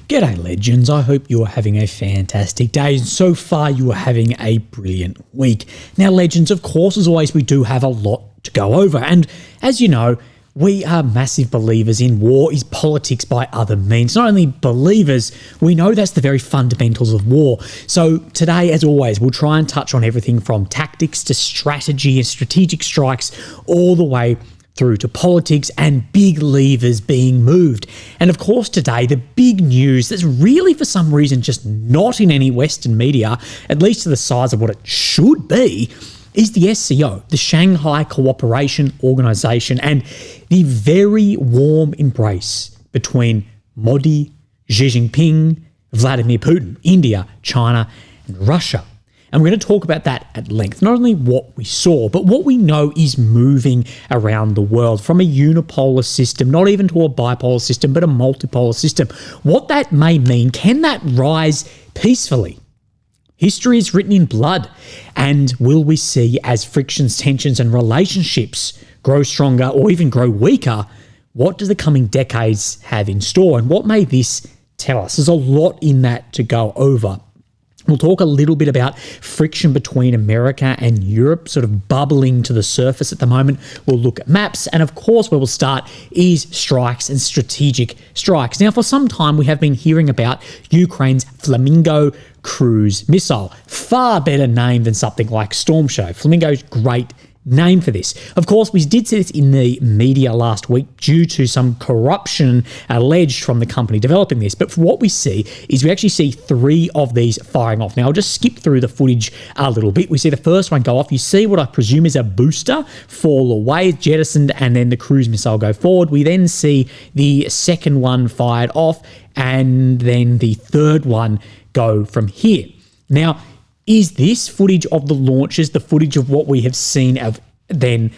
G'day legends, I hope you are having a fantastic day and so far you are having a brilliant week. Now legends, of course as always we do have a lot to go over, and as you know, we are massive believers in war is politics by other means. Not only believers, we know that's the very fundamentals of war. So today, as always, we'll try and touch on everything from tactics to strategy and strategic strikes all the way through to politics and big levers being moved. And of course today, the big news that's really for some reason just not in any Western media, at least to the size of what it should be, is the SCO, the Shanghai Cooperation Organization, and the very warm embrace between Modi, Xi Jinping, Vladimir Putin, India, China, and Russia. And we're going to talk about that at length. Not only what we saw, but what we know is moving around the world from a unipolar system, not even to a bipolar system, but a multipolar system. What that may mean, can that rise peacefully? History is written in blood. And will we see, as frictions, tensions, and relationships grow stronger or even grow weaker, what does the coming decades have in store? And what may this tell us? There's a lot in that to go over. We'll talk a little bit about friction between America and Europe sort of bubbling to the surface at the moment. We'll look at maps, and of course where we'll start is strikes and strategic strikes. Now for some time we have been hearing about Ukraine's Flamingo cruise missile. Far better name than something like Storm Shadow. Flamingo's great name for this. Of course, we did see this in the media last week due to some corruption alleged from the company developing this. But what we see is we actually see 3 of these firing off. Now, I'll just skip through the footage a little bit. We see the first one go off. You see what I presume is a booster fall away, jettisoned, and then the cruise missile go forward. We then see the second one fired off, and then the third one go from here. Now, is this footage of the launches the footage of what we have seen of then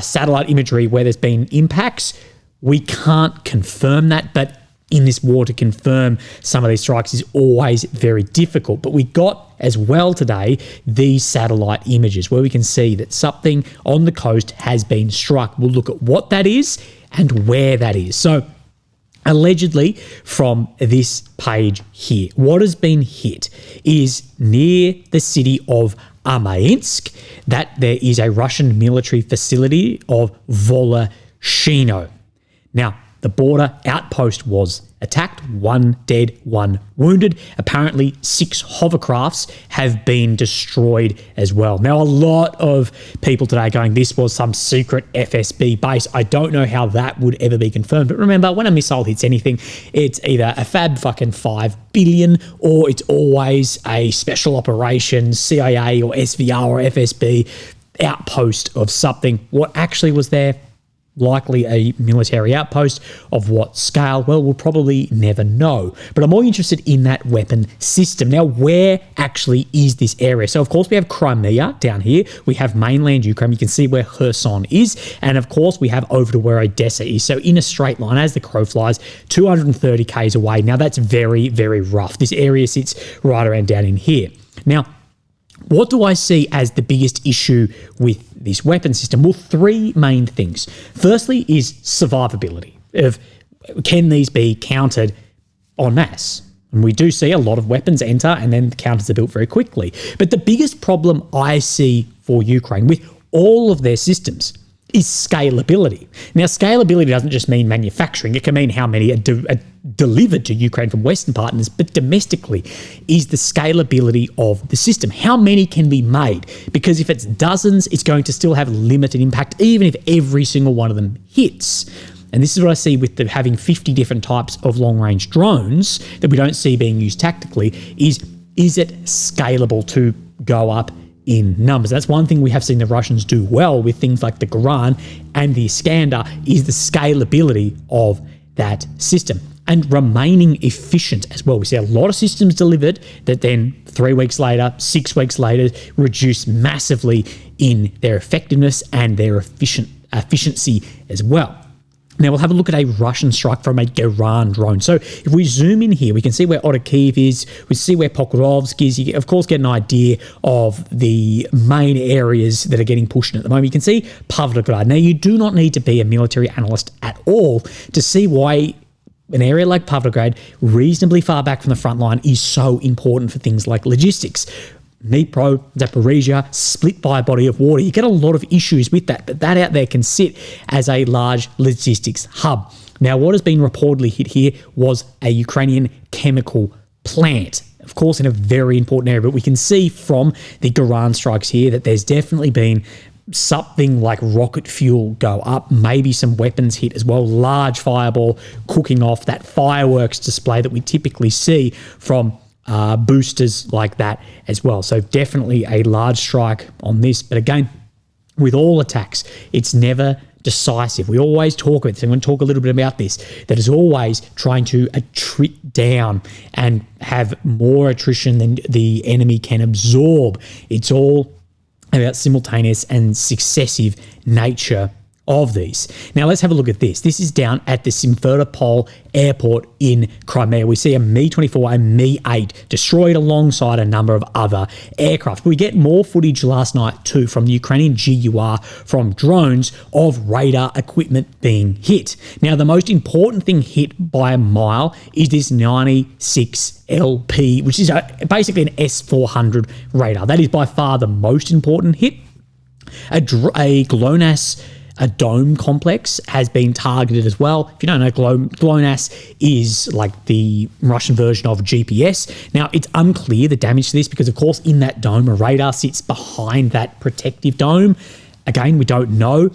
satellite imagery where there's been impacts? We can't confirm that, but in this war to confirm some of these strikes is always very difficult. But we got as well today these satellite images where we can see that something on the coast has been struck. We'll look at what that is and where that is. So allegedly, from this page here, what has been hit is near the city of Armyansk, that there is a Russian military facility of Voloshyno. Now, the border outpost was attacked, 1 dead, 1 wounded. Apparently 6 hovercrafts have been destroyed as well. Now, a lot of people today going, this was some secret FSB base. I don't know how that would ever be confirmed. But remember, when a missile hits anything, it's either a fab fucking 5 billion or it's always a special operations, CIA or SVR or FSB outpost of something. What actually was there? Likely a military outpost. Of what scale? Well, we'll probably never know. But I'm more interested in that weapon system. Now, where actually is this area? So, of course, we have Crimea down here. We have mainland Ukraine. You can see where Kherson is. And, of course, we have over to where Odessa is. So, in a straight line, as the crow flies, 230 k's away. Now, that's very, very rough. This area sits right around down in here. Now, what do I see as the biggest issue with this weapon system? Well, 3 main things. Firstly is survivability. Can these be countered en masse? And we do see a lot of weapons enter and then the counters are built very quickly. But the biggest problem I see for Ukraine with all of their systems is scalability. Now, scalability doesn't just mean manufacturing. It can mean how many are delivered to Ukraine from Western partners, but domestically is the scalability of the system. How many can be made? Because if it's dozens, it's going to still have limited impact, even if every single one of them hits. And this is what I see with having 50 different types of long-range drones that we don't see being used tactically, is it scalable to go up in numbers? That's one thing we have seen the Russians do well with things like the Guran and the Iskander, is the scalability of that system and remaining efficient as well. We see a lot of systems delivered that then 3 weeks later, 6 weeks later, reduce massively in their effectiveness and their efficiency as well. Now, we'll have a look at a Russian strike from a Guran drone. So if we zoom in here, we can see where Otokiv is. We see where Pokrovsk is. You, of course, get an idea of the main areas that are getting pushed in at the moment. You can see Pavlograd. Now, you do not need to be a military analyst at all to see why an area like Pavlograd, reasonably far back from the front line, is so important for things like logistics. Dnipro, Zaporizhia, split by a body of water. You get a lot of issues with that, but that out there can sit as a large logistics hub. Now, what has been reportedly hit here was a Ukrainian chemical plant, of course, in a very important area, but we can see from the Garan strikes here that there's definitely been something like rocket fuel go up, maybe some weapons hit as well, large fireball cooking off, that fireworks display that we typically see from boosters like that as well. So definitely a large strike on this. But again, with all attacks, it's never decisive. We always talk about this. I'm going to talk a little bit about this, that is always trying to attrit down and have more attrition than the enemy can absorb. It's all about simultaneous and successive nature of these. Now let's have a look at this. This is down at the Simferopol airport in Crimea. We see a Mi-24 and Mi-8 destroyed alongside a number of other aircraft. We get more footage last night too from the Ukrainian GUR from drones of radar equipment being hit. Now the most important thing hit by a mile is this 96 LP, which is basically an S-400 radar. That is by far the most important hit. A GLONASS, a dome complex, has been targeted as well. If you don't know, GLONASS is like the Russian version of GPS. Now, it's unclear the damage to this because, of course, in that dome, a radar sits behind that protective dome. Again, we don't know.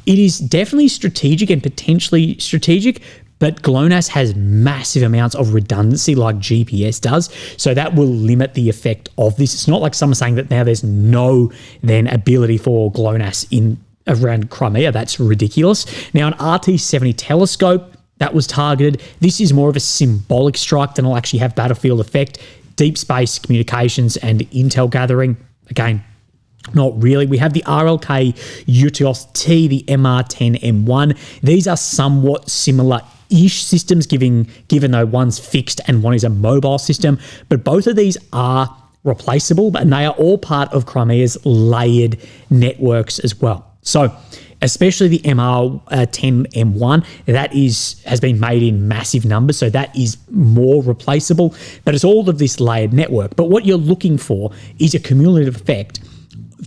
It is definitely strategic and potentially strategic, but GLONASS has massive amounts of redundancy like GPS does, so that will limit the effect of this. It's not like someone saying that now there's no then ability for GLONASS in around Crimea. That's ridiculous. Now, an RT-70 telescope that was targeted. This is more of a symbolic strike than will actually have battlefield effect. Deep space communications and intel gathering, again, not really. We have the RLK Utios T, the MR10M1. These are somewhat similar-ish systems, given though one's fixed and one is a mobile system, but both of these are replaceable, and they are all part of Crimea's layered networks as well. So, especially the MR10M1, that has been made in massive numbers, so that is more replaceable, but it's all of this layered network. But what you're looking for is a cumulative effect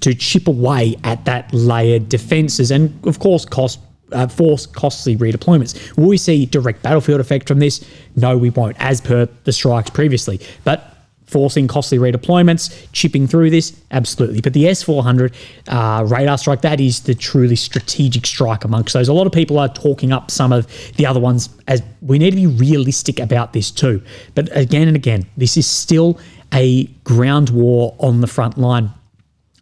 to chip away at that layered defences and, of course, force costly redeployments. Will we see direct battlefield effect from this? No, we won't, as per the strikes previously. But forcing costly redeployments, chipping through this, absolutely. But the S-400 radar strike, that is the truly strategic strike amongst those. A lot of people are talking up some of the other ones, as we need to be realistic about this too. But again and again, this is still a ground war on the front line.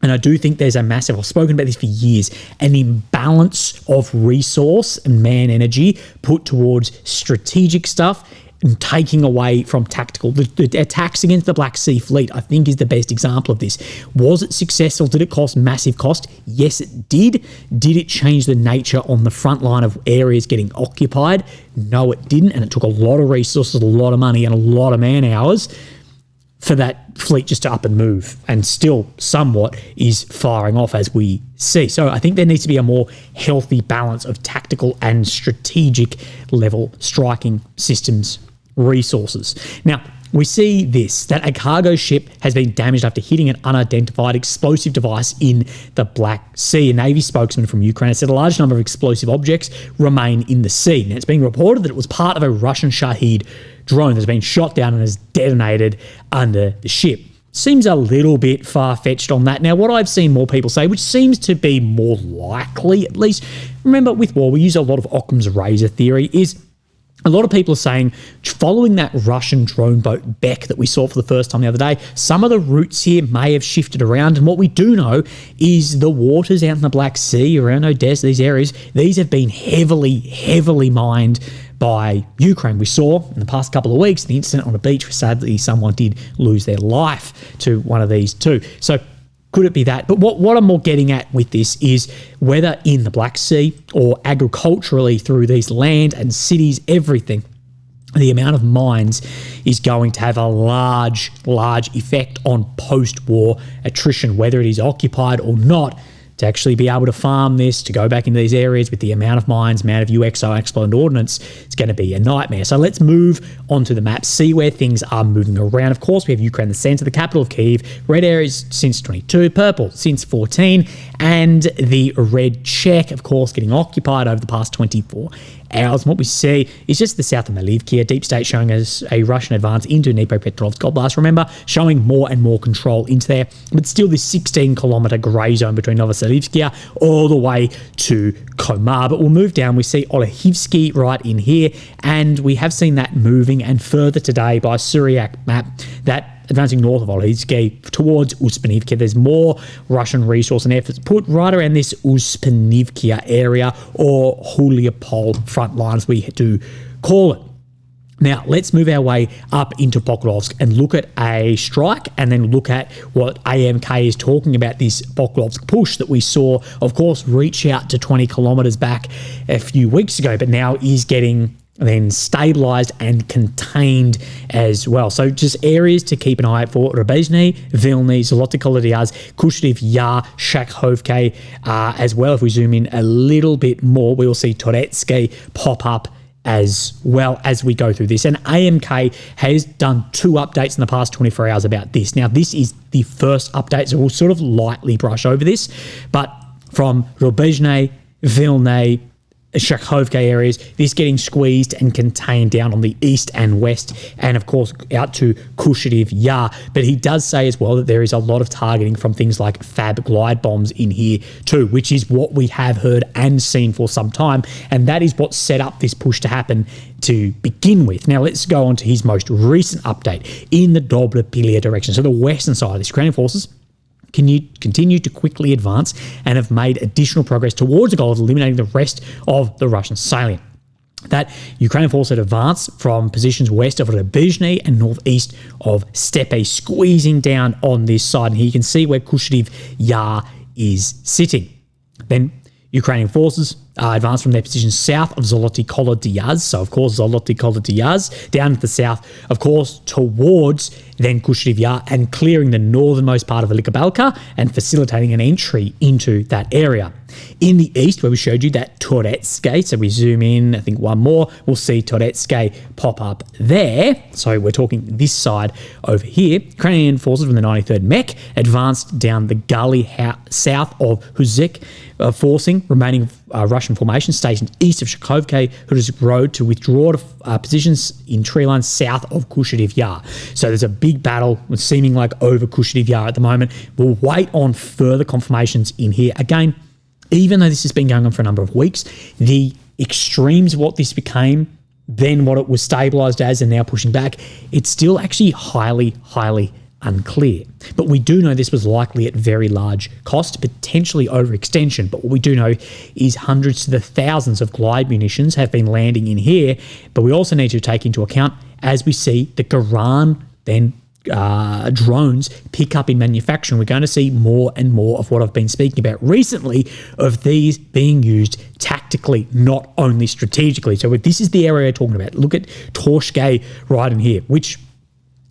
And I do think there's a massive, I've spoken about this for years, an imbalance of resource and man energy put towards strategic stuff and taking away from tactical. The attacks against the Black Sea Fleet, I think, is the best example of this. Was it successful? Did it cost massive cost? Yes, it did. Did it change the nature on the front line of areas getting occupied? No, it didn't. And it took a lot of resources, a lot of money, and a lot of man hours for that fleet just to up and move, and still somewhat is firing off as we see. So I think there needs to be a more healthy balance of tactical and strategic level striking systems resources. Now, we see this, that a cargo ship has been damaged after hitting an unidentified explosive device in the Black Sea. A Navy spokesman from Ukraine said a large number of explosive objects remain in the sea. Now, it's being reported that it was part of a Russian Shahed drone that's been shot down and has detonated under the ship. Seems a little bit far-fetched on that. Now, what I've seen more people say, which seems to be more likely at least, remember with war, we use a lot of Occam's razor theory, is a lot of people are saying, following that Russian drone boat Beck that we saw for the first time the other day, some of the routes here may have shifted around. And what we do know is the waters out in the Black Sea, around Odessa, these areas, these have been heavily mined by Ukraine. We saw in the past couple of weeks the incident on a beach where sadly someone did lose their life to one of these too. So could it be that? But what I'm more getting at with this is whether in the Black Sea or agriculturally through these land and cities, everything, the amount of mines is going to have a large effect on post-war attrition, whether it is occupied or not, to actually be able to farm this, to go back into these areas with the amount of mines, amount of UXO, exploded ordnance, it's going to be a nightmare. So let's move onto the map, see where things are moving around. Of course, we have Ukraine, the center, the capital of Kyiv, red areas since 22, purple since 14, and the red check, of course, getting occupied over the past 24 hours. And what we see is just the south of Malivkia, deep state showing us a Russian advance into Dnipropetrovsk Oblast. Remember, showing more and more control into there, but still this 16-kilometer grey zone between Novoselivskia all the way to Komar. But we'll move down. We see Olehivsky right in here, and we have seen that moving and further today by Suryak map, that advancing north of Olehivsky towards Uspanivka. There's more Russian resource and efforts put right around this Uspanivka area, or Huliopol front line as we do call it. Now, let's move our way up into Pokrovsk and look at a strike, and then look at what AMK is talking about, this Pokrovsk push that we saw, of course, reach out to 20 kilometers back a few weeks ago, but now is getting then stabilized and contained as well. So just areas to keep an eye out for: Rubezhny, Vilny, Zoloty Kolodyaz, Kushtiev Yar, Shakhovka, as well. If we zoom in a little bit more, we will see Toretsky pop up as well as we go through this. And AMK has done 2 updates in the past 24 hours about this. Now, this is the first update, so we'll sort of lightly brush over this, but from Rubezhny, Vilny, Shakhovka areas, this getting squeezed and contained down on the east and west, and of course out to Kushtiev Yar. But he does say as well that there is a lot of targeting from things like Fab glide bombs in here too, which is what we have heard and seen for some time, and that is what set up this push to happen to begin with. Now let's go on to his most recent update in the Dobropilia direction, so the western side of the Ukrainian forces continue to quickly advance and have made additional progress towards the goal of eliminating the rest of the Russian salient. That Ukrainian force had advanced from positions west of Rubezhny and northeast of Stepe, squeezing down on this side. And here you can see where Kushtiev Yar is sitting. Then Ukrainian forces advanced from their positions south of Zoloty Kolodyaz. So, of course, Zoloty Kolodyaz down to the south, of course, towards then Kushtiev Yar, and clearing the northernmost part of Velika Balka and facilitating an entry into that area. In the east, where we showed you that Toretsky, so we zoom in, I think one more, we'll see Toretsky pop up there. So we're talking this side over here. Ukrainian forces from the 93rd Mech advanced down the gully south of Huzek, forcing remaining Russian formation stationed east of Shakhovka Road to withdraw to positions in tree lines south of Kushtiev Yar. So there's a big battle seeming like over Kushtiev Yar at the moment. We'll wait on further confirmations in here. Again, even though this has been going on for a number of weeks, the extremes of what this became, then what it was stabilized as and now pushing back, it's still actually highly unclear. But we do know this was likely at very large cost, potentially overextension. But what we do know is hundreds to the thousands of glide munitions have been landing in here. But we also need to take into account, as we see the Garan then drones pick up in manufacturing, we're going to see more and more of what I've been speaking about recently, of these being used tactically, not only strategically. So this is the area we're talking about. Look at Torshke right in here, which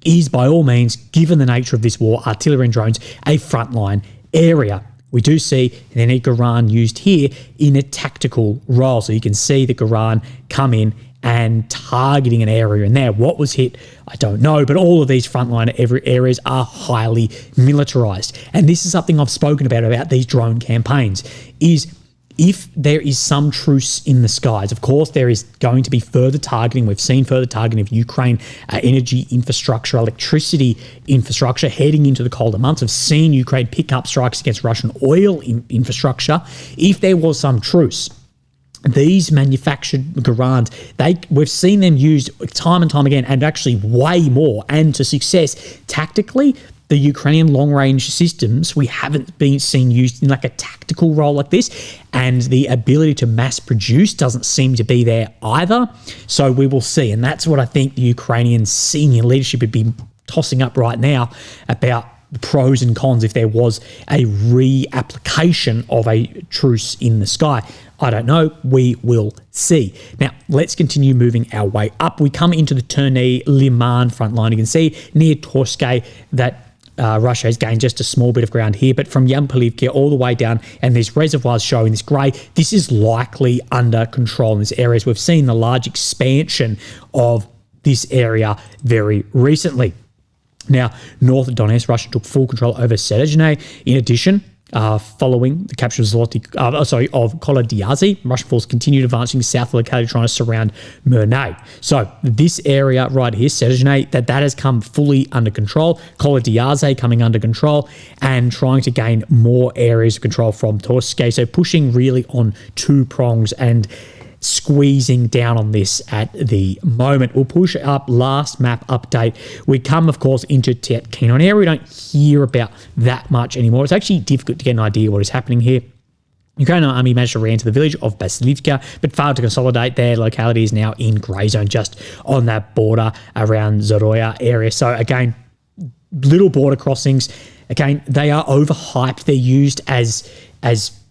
is by all means, given the nature of this war, artillery and drones, a frontline area. We do see an Garan used here in a tactical role. So you can see the Garan come in and targeting an area in there. What was hit, I don't know, but all of these frontline areas are highly militarized. And this is something I've spoken about these drone campaigns, is if there is some truce in the skies, of course, there is going to be further targeting. We've seen further targeting of Ukraine energy infrastructure, electricity infrastructure heading into the colder months. We've seen Ukraine pick up strikes against Russian oil infrastructure. If there was some truce, these manufactured Garans, we've seen them used time and time again, and actually way more, and to success tactically. The Ukrainian long-range systems we haven't been seen used in like a tactical role like this, and the ability to mass produce doesn't seem to be there either. So we will see, and that's what I think the Ukrainian senior leadership would be tossing up right now about the pros and cons if there was a reapplication of a truce in the sky. I don't know. We will see. Now, let's continue moving our way up. We come into the Terny Liman front line. You can see near Torske that Russia has gained just a small bit of ground here, but from Yampolivka all the way down, and these reservoirs showing this grey, this is likely under control in this area. We've seen the large expansion of this area very recently. Now, north of Donetsk, Russia took full control over Serezhne. In addition, following the capture of Kolodiazi, Russian forces continued advancing south of the locality, trying to surround Murnay. So this area right here, Serezhne, that has come fully under control. Kolodiazi coming under control and trying to gain more areas of control from Torske. So pushing really on two prongs and squeezing down on this at the moment. We'll push up last map update. We come, of course, into Tetkino, an area we don't hear about that much anymore. It's actually difficult to get an idea what is happening here. Ukrainian army managed to re-enter the village of Basilivka, but failed to consolidate. Their locality is now in grey zone, just on that border around Zoroya area. So again, little border crossings. Again, they are overhyped. They're used as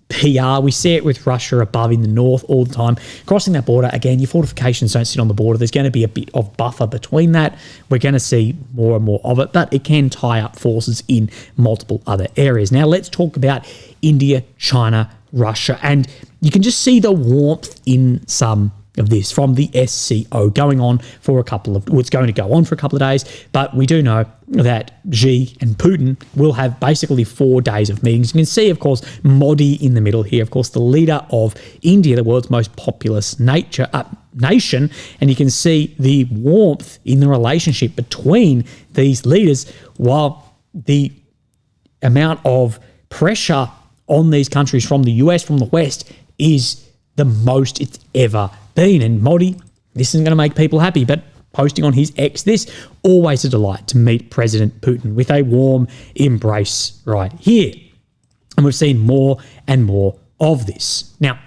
PR. We see it with Russia above in the north all the time. Crossing that border, again, your fortifications don't sit on the border. There's going to be a bit of buffer between that. We're going to see more and more of it, but it can tie up forces in multiple other areas. Now, let's talk about India, China, Russia, and you can just see the warmth in some of this from the SCO going on for it's going to go on for a couple of days, but we do know that Xi and Putin will have basically 4 days of meetings. You can see, of course, Modi in the middle here, of course, the leader of India, the world's most populous nation, and you can see the warmth in the relationship between these leaders, while the amount of pressure on these countries from the US, from the West, is the most it's ever been. And Modi, this isn't going to make people happy, but posting on his X this, always a delight to meet President Putin with a warm embrace right here. And we've seen more and more of this. Now,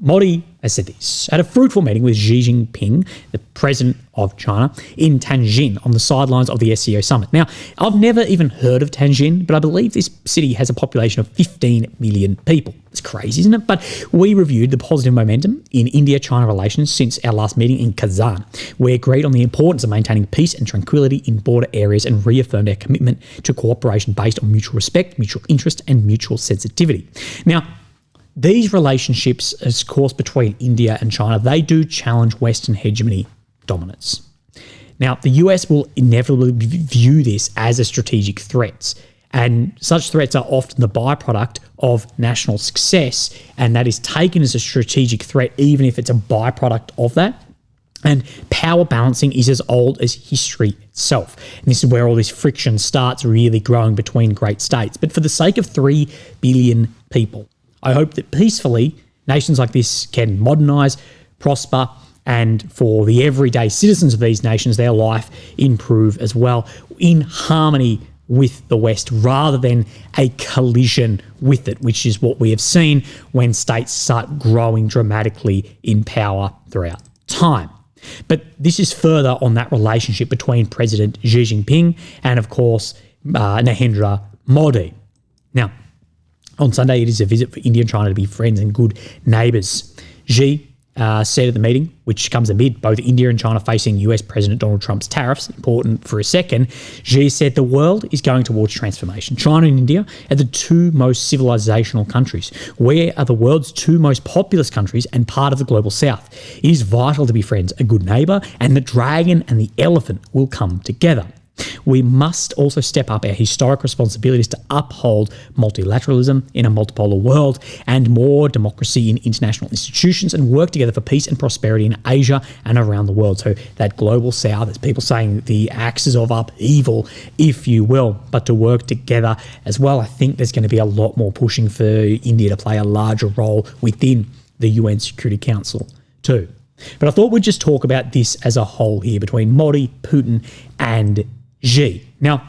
Modi has said this at a fruitful meeting with Xi Jinping, the president of China, in Tianjin on the sidelines of the SCO summit. Now, I've never even heard of Tianjin, but I believe this city has a population of 15 million people. It's crazy, isn't it? But we reviewed the positive momentum in India-China relations since our last meeting in Kazan. We agreed on the importance of maintaining peace and tranquility in border areas and reaffirmed our commitment to cooperation based on mutual respect, mutual interest, and mutual sensitivity. Now, these relationships, of course, between India and China, they do challenge Western hegemony dominance. Now, the US will inevitably view this as a strategic threat, and such threats are often the byproduct of national success, and that is taken as a strategic threat, even if it's a byproduct of that. And power balancing is as old as history itself. And this is where all this friction starts really growing between great states. But for the sake of 3 billion people, I hope that peacefully nations like this can modernise, prosper, and for the everyday citizens of these nations, their life improve as well in harmony with the West rather than a collision with it, which is what we have seen when states start growing dramatically in power throughout time. But this is further on that relationship between President Xi Jinping and, of course, Narendra Modi. Now, on Sunday, it is a visit for India and China to be friends and good neighbours. Xi said at the meeting, which comes amid both India and China facing US President Donald Trump's tariffs, important for a second, Xi said the world is going towards transformation. China and India are the two most civilizational countries. We are the world's two most populous countries and part of the global south. It is vital to be friends, a good neighbour, and the dragon and the elephant will come together. We must also step up our historic responsibilities to uphold multilateralism in a multipolar world and more democracy in international institutions and work together for peace and prosperity in Asia and around the world. So that global south, as people saying, the axis of upheaval, if you will, but to work together as well. I think there's going to be a lot more pushing for India to play a larger role within the UN Security Council too. But I thought we'd just talk about this as a whole here between Modi, Putin, and Xi. Now,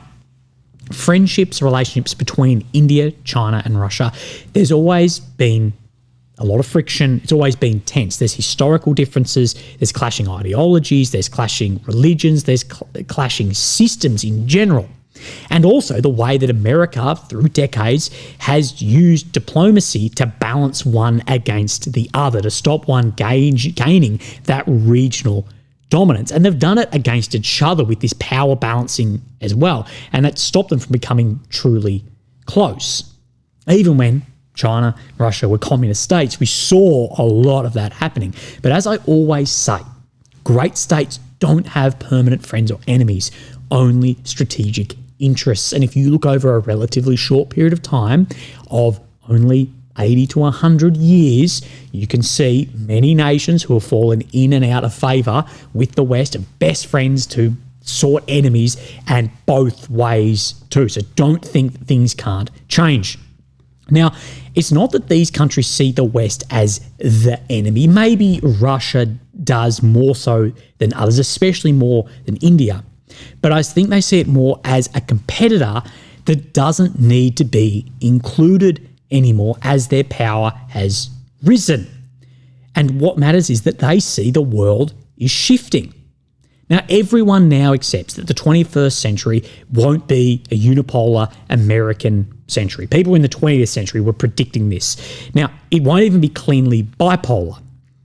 friendships, relationships between India, China, and Russia, there's always been a lot of friction. It's always been tense. There's historical differences, there's clashing ideologies, there's clashing religions, there's clashing systems in general. And also the way that America, through decades, has used diplomacy to balance one against the other, to stop one gaining that regional dominance. And they've done it against each other with this power balancing as well. And that stopped them from becoming truly close. Even when China, Russia were communist states, we saw a lot of that happening. But as I always say, great states don't have permanent friends or enemies, only strategic interests. And if you look over a relatively short period of time of only 80 to 100 years, you can see many nations who have fallen in and out of favour with the West are best friends to sort enemies, and both ways too. So don't think that things can't change. Now, it's not that these countries see the West as the enemy. Maybe Russia does more so than others, especially more than India. But I think they see it more as a competitor that doesn't need to be included anymore as their power has risen. And what matters is that they see the world is shifting. Now, everyone now accepts that the 21st century won't be a unipolar American century. People in the 20th century were predicting this. Now, it won't even be cleanly bipolar.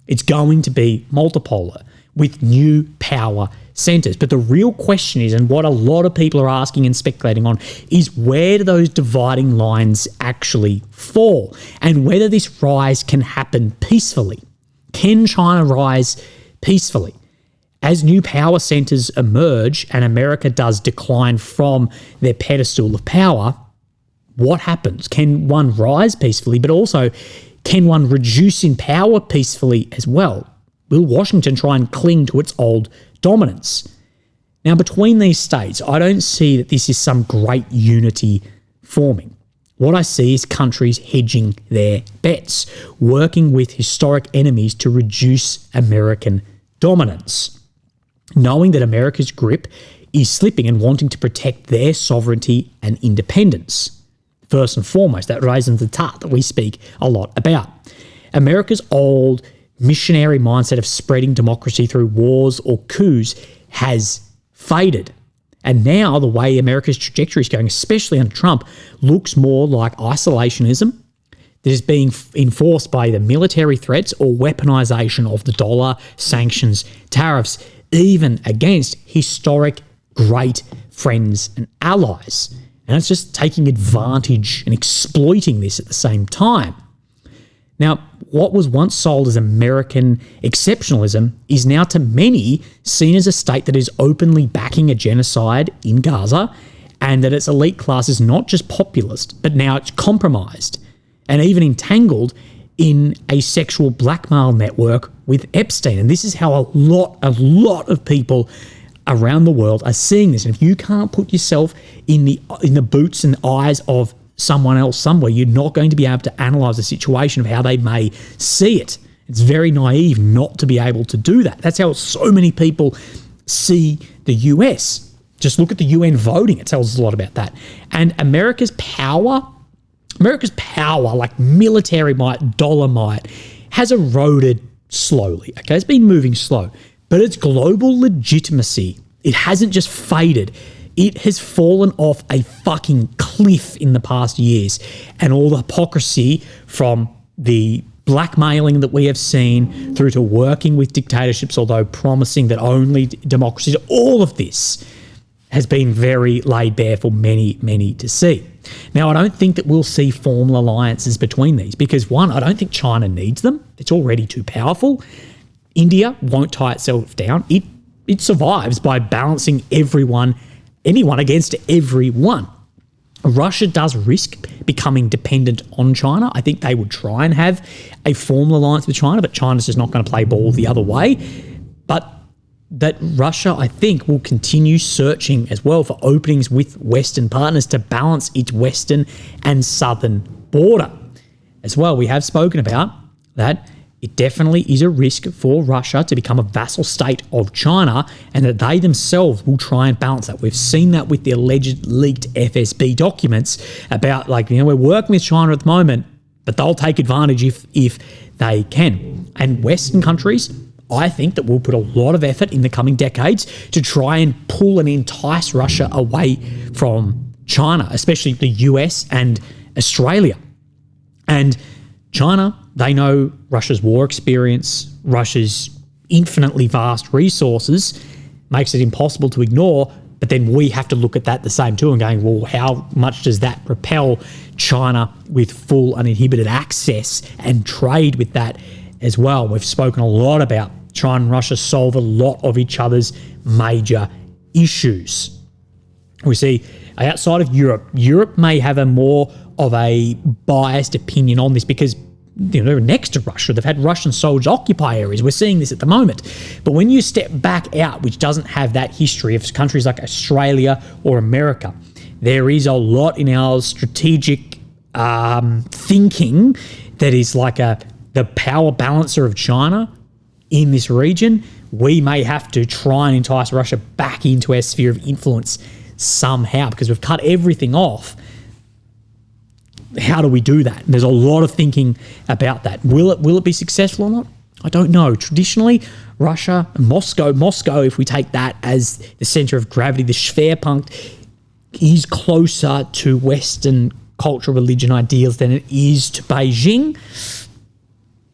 It's going to be multipolar with new power centres. But the real question is, and what a lot of people are asking and speculating on, is where do those dividing lines actually fall, and whether this rise can happen peacefully. Can China rise peacefully? As new power centres emerge and America does decline from their pedestal of power, what happens? Can one rise peacefully, but also can one reduce in power peacefully as well? Will Washington try and cling to its old dominance? Now, between these states, I don't see that this is some great unity forming. What I see is countries hedging their bets, working with historic enemies to reduce American dominance, knowing that America's grip is slipping and wanting to protect their sovereignty and independence. First and foremost, that raisins d'etat that we speak a lot about. America's old missionary mindset of spreading democracy through wars or coups has faded. And now the way America's trajectory is going, especially under Trump, looks more like isolationism that is being enforced by either military threats or weaponization of the dollar, sanctions, tariffs, even against historic great friends and allies. And it's just taking advantage and exploiting this at the same time. Now, what was once sold as American exceptionalism is now to many seen as a state that is openly backing a genocide in Gaza, and that its elite class is not just populist, but now it's compromised and even entangled in a sexual blackmail network with Epstein. And this is how a lot of people around the world are seeing this. And if you can't put yourself in the boots and eyes of someone else somewhere, you're not going to be able to analyse the situation of how they may see it. It's very naive not to be able to do that. That's how so many people see the US. Just look at the UN voting. It tells us a lot about that. And America's power, like military might, dollar might, has eroded slowly. Okay, it's been moving slow. But its global legitimacy, it hasn't just faded. It has fallen off a fucking cliff in the past years. And all the hypocrisy from the blackmailing that we have seen through to working with dictatorships, although promising that only democracies, all of this has been very laid bare for many, many to see. Now, I don't think that we'll see formal alliances between these because, one, I don't think China needs them. It's already too powerful. India won't tie itself down. It survives by balancing anyone against everyone. Russia does risk becoming dependent on China. I think they would try and have a formal alliance with China, but China's just not going to play ball the other way. But that Russia, I think, will continue searching as well for openings with Western partners to balance its western and southern border. As well, we have spoken about that it definitely is a risk for Russia to become a vassal state of China, and that they themselves will try and balance that. We've seen that with the alleged leaked FSB documents about, we're working with China at the moment, but they'll take advantage if they can. And Western countries, I think, that will put a lot of effort in the coming decades to try and pull and entice Russia away from China, especially the US and Australia. And China, they know Russia's war experience, Russia's infinitely vast resources makes it impossible to ignore. But then we have to look at that the same too and going, well, how much does that propel China with full uninhibited access and trade with that as well? We've spoken a lot about China and Russia solve a lot of each other's major issues. We see outside of Europe may have a more of a biased opinion on this because they're next to Russia. They've had Russian soldiers occupy areas. We're seeing this at the moment. But when you step back out, which doesn't have that history of countries like Australia or America, there is a lot in our strategic thinking that is like the power balancer of China in this region. We may have to try and entice Russia back into our sphere of influence somehow because we've cut everything off. How do we do that? And there's a lot of thinking about that. Will it be successful or not? I don't know. Traditionally, Russia and Moscow, if we take that as the center of gravity, the Schwerpunkt is closer to Western culture, religion, ideals than it is to Beijing.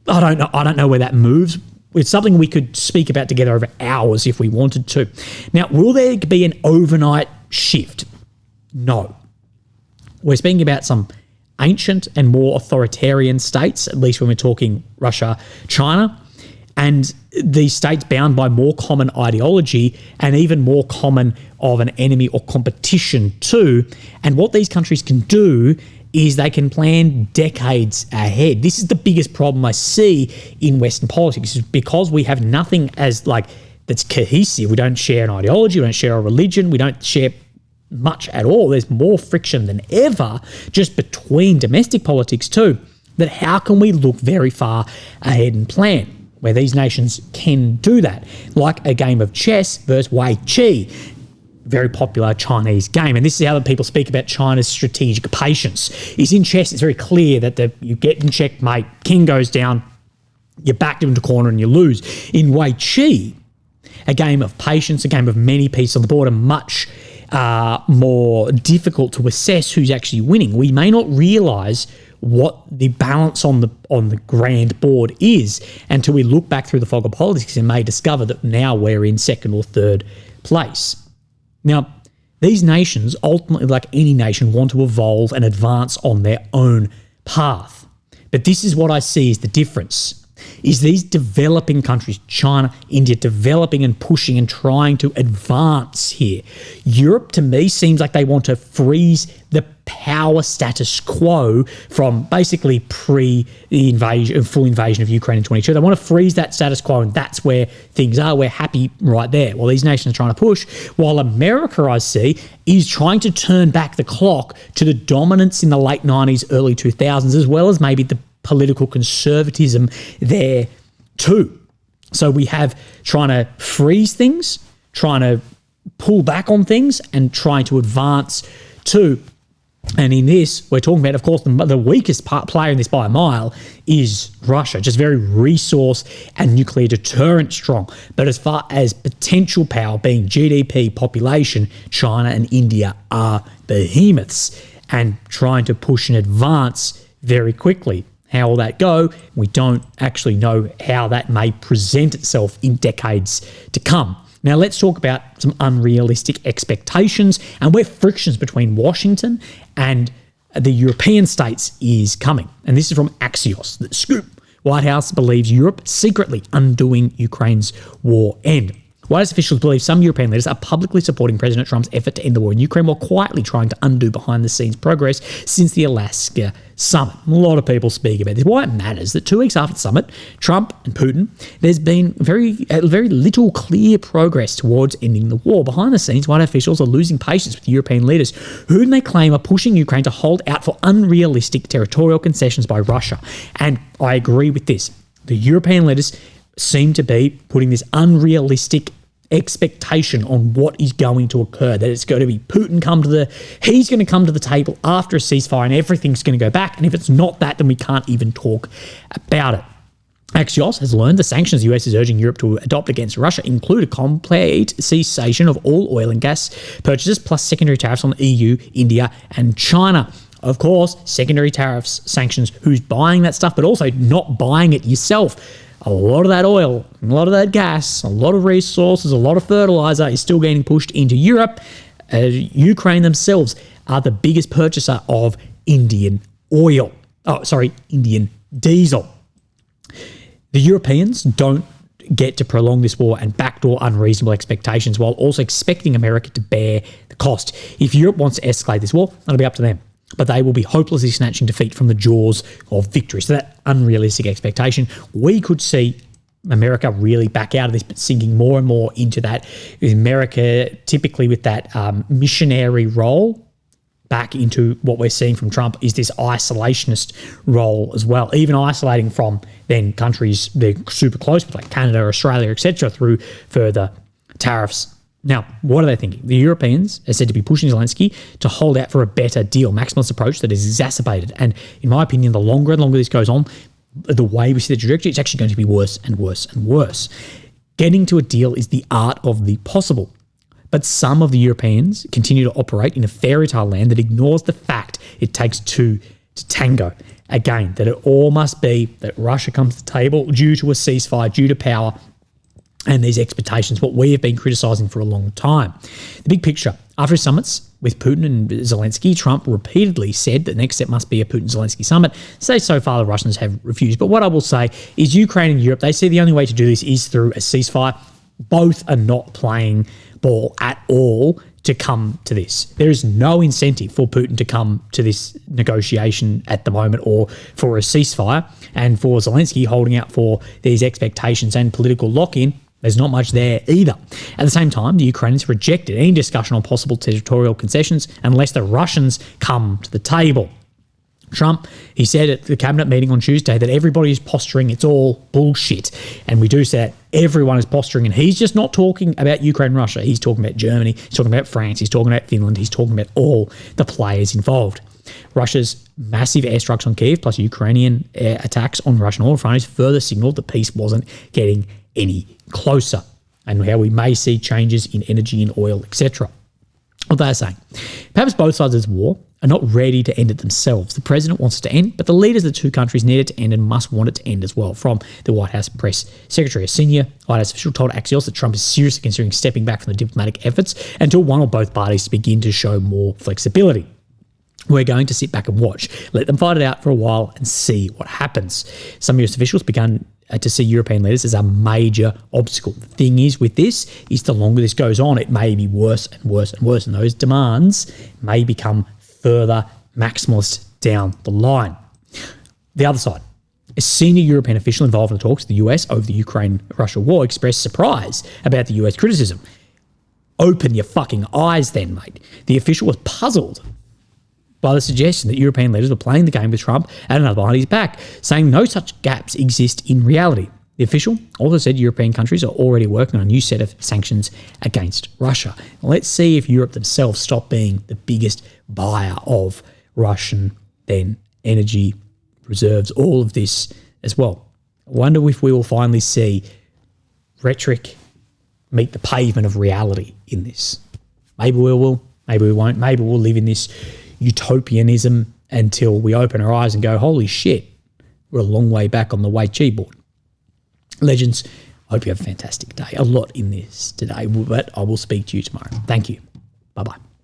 I don't know where that moves. It's something we could speak about together over hours if we wanted to. Now, will there be an overnight shift? No. We're speaking about some ancient and more authoritarian states, at least when we're talking Russia, China, and these states bound by more common ideology and even more common of an enemy or competition too. And what these countries can do is they can plan decades ahead. This is the biggest problem I see in Western politics, is because we have nothing as like that's cohesive. We don't share an ideology, we don't share a religion, we don't share much at all. There's more friction than ever just between domestic politics too. That how can we look very far ahead and plan? Where these nations can do that, like a game of chess versus Wei Qi, very popular Chinese game. And this is how the people speak about China's strategic patience. Is in chess, it's very clear that you get in checkmate, king goes down, you're backed into a corner and you lose. In Wei Qi, a game of patience, a game of many pieces on the board, and much more difficult to assess who's actually winning. We may not realise what the balance on the grand board is until we look back through the fog of politics and may discover that now we're in second or third place. Now, these nations, ultimately, like any nation, want to evolve and advance on their own path. But this is what I see as the difference, is these developing countries, China, India, developing and pushing and trying to advance here. Europe, to me, seems like they want to freeze the power status quo from basically pre-invasion, full invasion of Ukraine in 2022. They want to freeze that status quo, and that's where things are. We're happy right there. Well, these nations are trying to push, while America, I see, is trying to turn back the clock to the dominance in the late 90s, early 2000s, as well as maybe the political conservatism there too. So we have trying to freeze things, trying to pull back on things, and trying to advance too. And in this, we're talking about, of course, the weakest player in this by a mile is Russia, just very resource and nuclear deterrent strong. But as far as potential power, being GDP, population, China and India are behemoths and trying to push and advance very quickly. How will that go? We don't actually know how that may present itself in decades to come. Now, let's talk about some unrealistic expectations and where frictions between Washington and the European states is coming. And this is from Axios, the scoop. White House believes Europe secretly undoing Ukraine's war end. White House officials believe some European leaders are publicly supporting President Trump's effort to end the war in Ukraine while quietly trying to undo behind-the-scenes progress since the Alaska summit. A lot of people speak about this. Why it matters that 2 weeks after the summit, Trump and Putin, there's been very little clear progress towards ending the war. Behind the scenes, White House officials are losing patience with European leaders whom they claim are pushing Ukraine to hold out for unrealistic territorial concessions by Russia. And I agree with this. The European leaders seem to be putting this unrealistic expectation on what is going to occur, that it's going to be Putin he's going to come to the table after a ceasefire and everything's going to go back. And if it's not that, then we can't even talk about it. Axios has learned the sanctions the US is urging Europe to adopt against Russia include a complete cessation of all oil and gas purchases, plus secondary tariffs on the EU, India, and China. Of course, secondary tariffs, sanctions, who's buying that stuff, but also not buying it yourself. a lot of that oil, a lot of that gas, a lot of resources, a lot of fertilizer is still getting pushed into Europe. Ukraine themselves are the biggest purchaser of Indian oil. Indian diesel. The Europeans don't get to prolong this war and backdoor unreasonable expectations while also expecting America to bear the cost. If Europe wants to escalate this war, that'll be up to them. But they will be hopelessly snatching defeat from the jaws of victory. So that unrealistic expectation, we could see America really back out of this, but sinking more and more into that. America typically with that missionary role back into what we're seeing from Trump is this isolationist role as well, even isolating from then countries they're super close with like Canada, Australia, etc. through further tariffs. Now, what are they thinking? The Europeans are said to be pushing Zelensky to hold out for a better deal, maximalist approach that is exacerbated. And in my opinion, the longer and longer this goes on, the way we see the trajectory, it's actually going to be worse and worse and worse. Getting to a deal is the art of the possible. But some of the Europeans continue to operate in a fairy tale land that ignores the fact it takes two to tango. Again, that it all must be that Russia comes to the table due to a ceasefire, due to power and these expectations, what we have been criticising for a long time. The big picture, after summits with Putin and Zelensky, Trump repeatedly said that the next step must be a Putin-Zelensky summit. So far the Russians have refused. But what I will say is Ukraine and Europe, they see the only way to do this is through a ceasefire. Both are not playing ball at all to come to this. There is no incentive for Putin to come to this negotiation at the moment or for a ceasefire, and for Zelensky holding out for these expectations and political lock-in, there's not much there either. At the same time, the Ukrainians rejected any discussion on possible territorial concessions unless the Russians come to the table. Trump, he said at the cabinet meeting on Tuesday that everybody is posturing, it's all bullshit. And we do say that everyone is posturing, and he's just not talking about Ukraine and Russia. He's talking about Germany, he's talking about France, he's talking about Finland, he's talking about all the players involved. Russia's massive airstrikes on Kyiv plus Ukrainian air attacks on Russian oil refineries further signalled that peace wasn't getting any closer, and how we may see changes in energy and oil, etc. What they're saying, perhaps both sides of this war are not ready to end it themselves. The president wants it to end, but the leaders of the two countries need it to end and must want it to end as well. From the White House press secretary, a senior White House official told Axios that Trump is seriously considering stepping back from the diplomatic efforts until one or both parties begin to show more flexibility. We're going to sit back and watch, let them fight it out for a while and see what happens. Some US officials began to see European leaders as a major obstacle. The thing is with this is the longer this goes on, it may be worse and worse and worse, and those demands may become further maximalist down the line. The other side, a senior European official involved in the talks with the US over the Ukraine-Russia war expressed surprise about the US criticism. Open your fucking eyes then, mate. The official was puzzled by the suggestion that European leaders were playing the game with Trump and another behind his back, saying no such gaps exist in reality. The official also said European countries are already working on a new set of sanctions against Russia. Now, let's see if Europe themselves stop being the biggest buyer of Russian then energy reserves, all of this as well. I wonder if we will finally see rhetoric meet the pavement of reality in this. Maybe we will, maybe we won't. Maybe we'll live in this utopianism until we open our eyes and go, holy shit, we're a long way back on the Weiqi board. Legends, I hope you have a fantastic day. A lot in this today, but I will speak to you tomorrow. Thank you. Bye-bye.